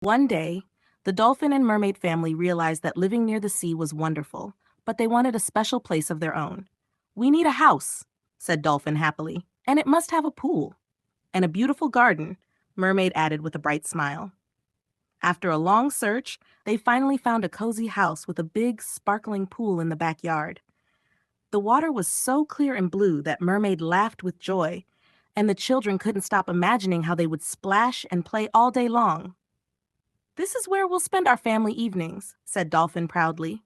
One day, the Dolphin and Mermaid family realized that living near the sea was wonderful, but they wanted a special place of their own. "We need a house," said Dolphin happily, "and it must have a pool." "And a beautiful garden," Mermaid added with a bright smile. After a long search, they finally found a cozy house with a big, sparkling pool in the backyard. The water was so clear and blue that Mermaid laughed with joy, and the children couldn't stop imagining how they would splash and play all day long. "This is where we'll spend our family evenings," said Dolphin proudly.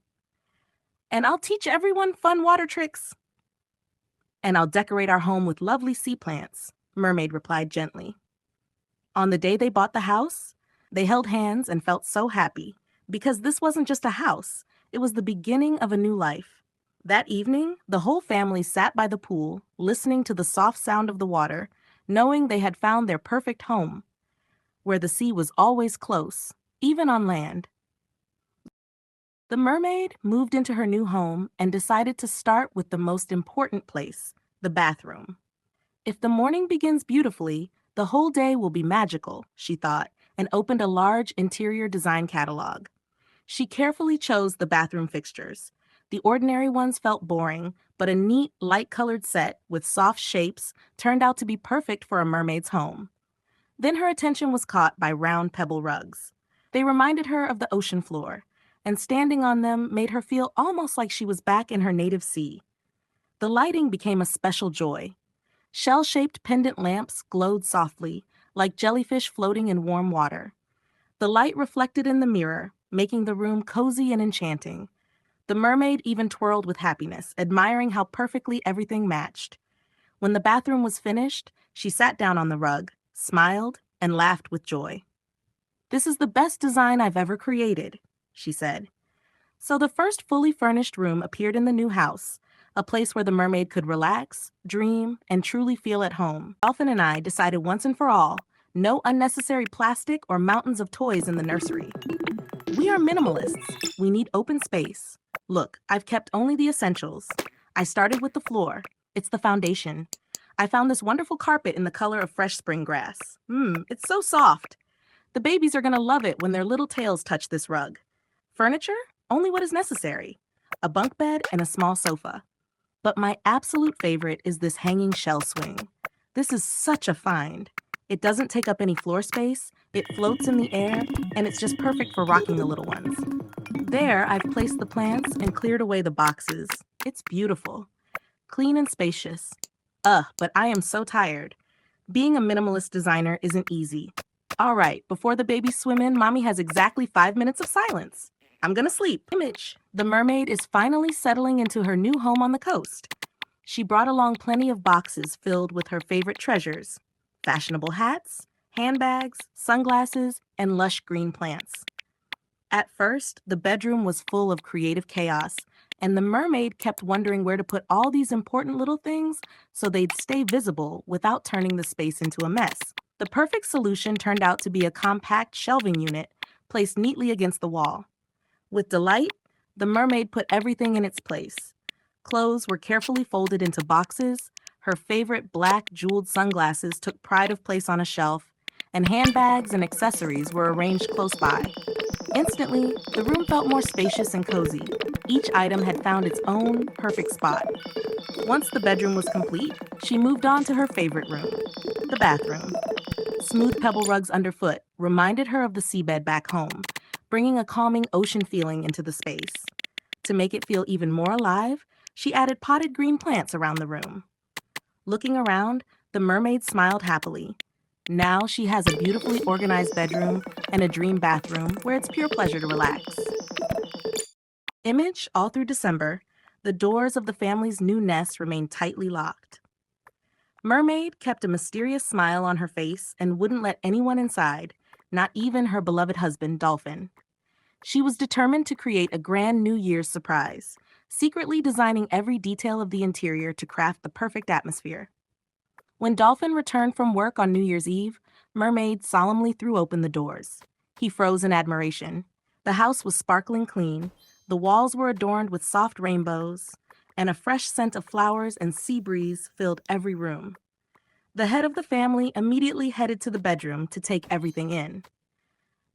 "And I'll teach everyone fun water tricks." "And I'll decorate our home with lovely sea plants," Mermaid replied gently. On the day they bought the house, they held hands and felt so happy, because this wasn't just a house, it was the beginning of a new life. That evening, the whole family sat by the pool, listening to the soft sound of the water, knowing they had found their perfect home, where the sea was always close, even on land. The mermaid moved into her new home and decided to start with the most important place, the bathroom. "If the morning begins beautifully, the whole day will be magical," she thought, and opened a large interior design catalog. She carefully chose the bathroom fixtures. The ordinary ones felt boring, but a neat, light-colored set with soft shapes turned out to be perfect for a mermaid's home. Then her attention was caught by round pebble rugs. They reminded her of the ocean floor, and standing on them made her feel almost like she was back in her native sea. The lighting became a special joy. Shell-shaped pendant lamps glowed softly, like jellyfish floating in warm water. The light reflected in the mirror, making the room cozy and enchanting. The mermaid even twirled with happiness, admiring how perfectly everything matched. When the bathroom was finished, she sat down on the rug, smiled, and laughed with joy. "This is the best design I've ever created," she said. So the first fully furnished room appeared in the new house, a place where the mermaid could relax, dream, and truly feel at home. Dolphin and I decided once and for all, no unnecessary plastic or mountains of toys in the nursery. We are minimalists. We need open space. Look, I've kept only the essentials. I started with the floor. It's the foundation. I found this wonderful carpet in the color of fresh spring grass. It's so soft. The babies are going to love it when their little tails touch this rug. Furniture? Only what is necessary. A bunk bed and a small sofa. But my absolute favorite is this hanging shell swing. This is such a find. It doesn't take up any floor space, it floats in the air, and it's just perfect for rocking the little ones. There, I've placed the plants and cleared away the boxes. It's beautiful. Clean and spacious. But I am so tired. Being a minimalist designer isn't easy. All right, before the babies swim in, Mommy has exactly 5 minutes of silence. I'm gonna sleep. Image. The mermaid is finally settling into her new home on the coast. She brought along plenty of boxes filled with her favorite treasures: fashionable hats, handbags, sunglasses, and lush green plants. At first, the bedroom was full of creative chaos, and the mermaid kept wondering where to put all these important little things so they'd stay visible without turning the space into a mess. The perfect solution turned out to be a compact shelving unit placed neatly against the wall. With delight, the mermaid put everything in its place. Clothes were carefully folded into boxes, her favorite black jeweled sunglasses took pride of place on a shelf, and handbags and accessories were arranged close by. Instantly, the room felt more spacious and cozy. Each item had found its own perfect spot. Once the bedroom was complete, she moved on to her favorite room, the bathroom. Smooth pebble rugs underfoot reminded her of the seabed back home, bringing a calming ocean feeling into the space. To make it feel even more alive, she added potted green plants around the room. Looking around, the mermaid smiled happily. Now she has a beautifully organized bedroom and a dream bathroom where it's pure pleasure to relax. Image, all through December, the doors of the family's new nest remained tightly locked. Mermaid kept a mysterious smile on her face and wouldn't let anyone inside, not even her beloved husband, Dolphin. She was determined to create a grand New Year's surprise, secretly designing every detail of the interior to craft the perfect atmosphere. When Dolphin returned from work on New Year's Eve, Mermaid solemnly threw open the doors. He froze in admiration. The house was sparkling clean, the walls were adorned with soft rainbows, and a fresh scent of flowers and sea breeze filled every room. The head of the family immediately headed to the bedroom to take everything in.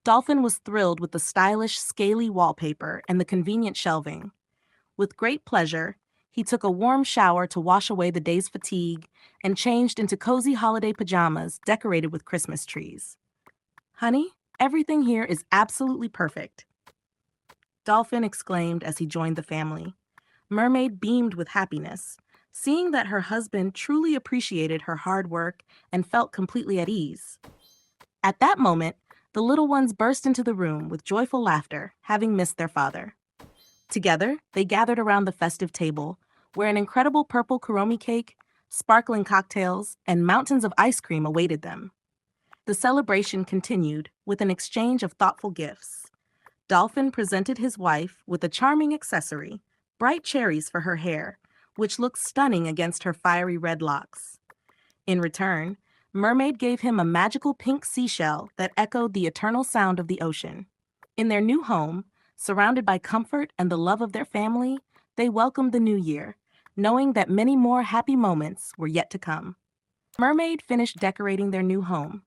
Dolphin was thrilled with the stylish, scaly wallpaper and the convenient shelving. With great pleasure, he took a warm shower to wash away the day's fatigue and changed into cozy holiday pajamas decorated with Christmas trees. Honey, everything here is absolutely perfect, Dolphin exclaimed as he joined the family. Mermaid beamed with happiness, seeing that her husband truly appreciated her hard work and felt completely at ease. At that moment, the little ones burst into the room with joyful laughter, having missed their father. Together, they gathered around the festive table, where an incredible purple kuromi cake, sparkling cocktails, and mountains of ice cream awaited them. The celebration continued with an exchange of thoughtful gifts. Dolphin presented his wife with a charming accessory, bright cherries for her hair, which looked stunning against her fiery red locks. In return, Mermaid gave him a magical pink seashell that echoed the eternal sound of the ocean. In their new home, surrounded by comfort and the love of their family, they welcomed the new year, knowing that many more happy moments were yet to come. Mermaid finished decorating their new home.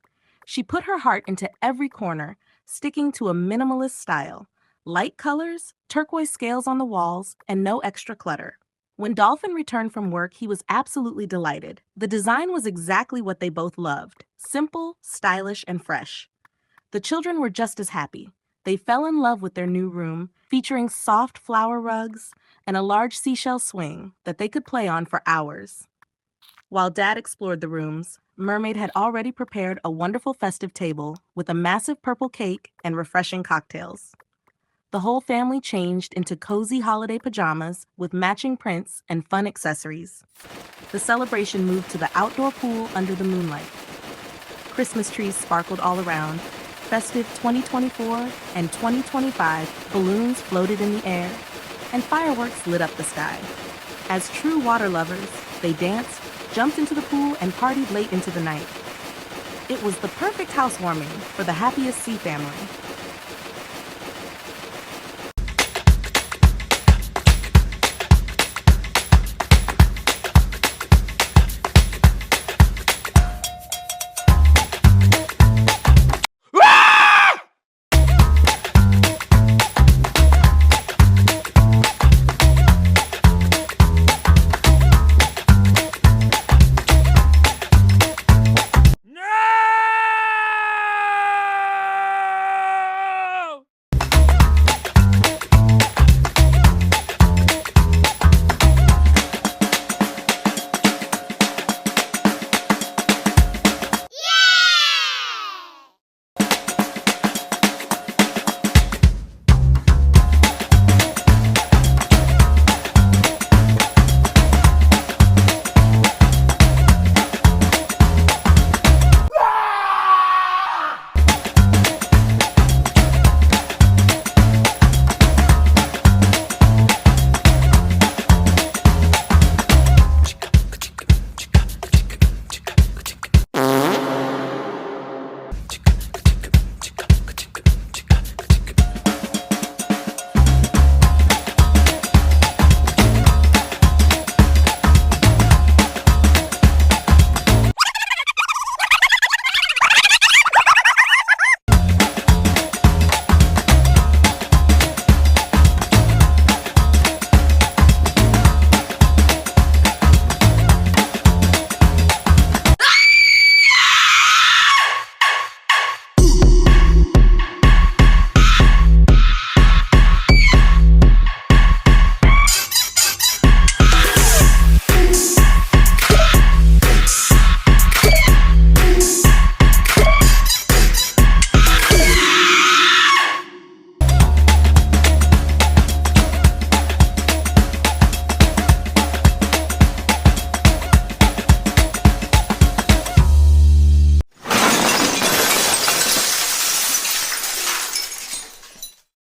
She put her heart into every corner, sticking to a minimalist style: light colors, turquoise scales on the walls, and no extra clutter. When Dolphin returned from work, he was absolutely delighted. The design was exactly what they both loved: simple, stylish, and fresh. The children were just as happy. They fell in love with their new room, featuring soft flower rugs and a large seashell swing that they could play on for hours. While Dad explored the rooms, Mermaid had already prepared a wonderful festive table with a massive purple cake and refreshing cocktails. The whole family changed into cozy holiday pajamas with matching prints and fun accessories. The celebration moved to the outdoor pool under the moonlight. Christmas trees sparkled all around. Festive 2024 and 2025 balloons floated in the air, and fireworks lit up the sky. As true water lovers, they danced, jumped into the pool, and partied late into the night. It was the perfect housewarming for the happiest sea family.